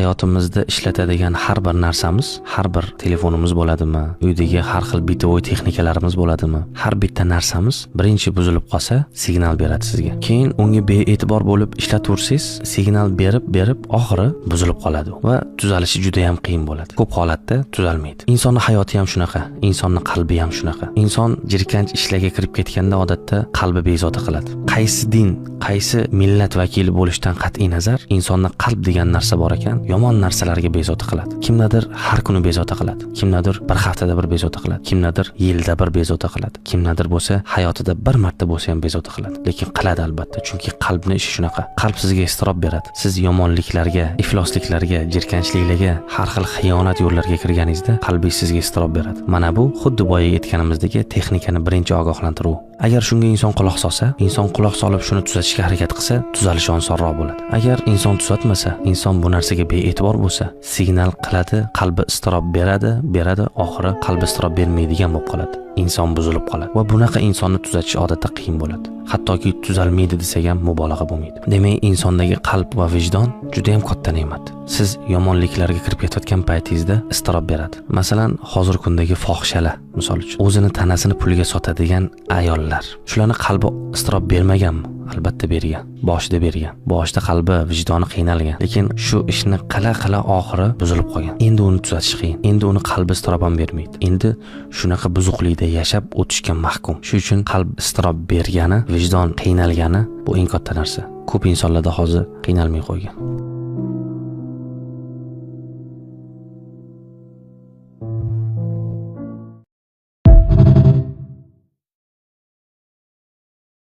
hayotimizda ishlatadigan har bir narsamiz, har bir telefonimiz bo'ladimi, uydagi har xil bitovoy texnikalarimiz bo'ladimi, har bitta narsamiz birinchi buzilib qolsa, signal beradi sizga. Keyin unga bee'tibor bo'lib ishlataversangiz, signal berib oxiri buzilib qoladi va tuzalishi juda ham qiyin bo'ladi. Ko'p holatda tuzalmaydi. Insonning hayoti ham shunaqa, insonning qalbi ham shunaqa. Inson jirkanch ishlarga kirib ketganda odatda qalbi bezovta qiladi. Qaysi din, qaysi millat vakili bo'lishdan qat'iy nazar, insonning qalb degan narsa bor ekan, yomon narsalarga bezovta qiladi. Kimdadir har kuni bezovta qiladi, kimdadir bir haftada bir bezovta qiladi, kimdadir yilda bir bezovta qiladi, kimdadir bo'lsa hayotida bir marta bo'lsa ham bezovta qiladi. Lekin qiladi albatta, chunki qalbning ishi shunaqa. Qalb sizga iztirob beradi. Siz yomonliklarga, iflosliklarga, jirkanchliklarga, har xil xiyonat yo'llariga kirganingizda qalbingiz sizga iztirob beradi. Mana bu xuddi boya aytganimizdagi texnikani birinchi ogohlantiruv. Agar shunga inson quloq solsa, inson quloq solib shuni tuzatishga harakat qilsa, tuzalishi osonroq bo'ladi. Agar inson tuzatmasa, inson bu narsaga bee'tibor bo'lsa, signal qiladi, qalbi iztirob beradi, oxiri qalbi iztirob bermaydigan bo'lib qoladi. Inson buzilib qoladi va bunaqa insonni tuzatish odatda qiyin bo'ladi. Hattoki tuzalmaydi desak ham mubolag'a bo'lmaydi. Demak, insondagi qalb va vijdon juda ham katta ne'mat. Siz yomonliklarga kirib ketayotgan paytingizda iztirob beradi. Masalan, hozirgi kundagi fohishalar, misol uchun, o'zini tanasini pulga sotadigan ayollar. Shularning qalbi iztirob bermaganmi? Albatta bergan. Boshida bergan. Boshida qalbi, vijdoni qiynalgan. Lekin shu ishni qila oxiri buzilib qolgan. Endi uni tuzatish qiyin. Endi uni qalbi iztirob ham bermaydi. Endi shunaqa buzuqlikda yashab o'tishga mahkum. Shuning uchun qalb iztirob bergani, vijdon qiynalgani bu eng katta narsa. Ko'p insonlarda hozir qiynalmay qo'ygan.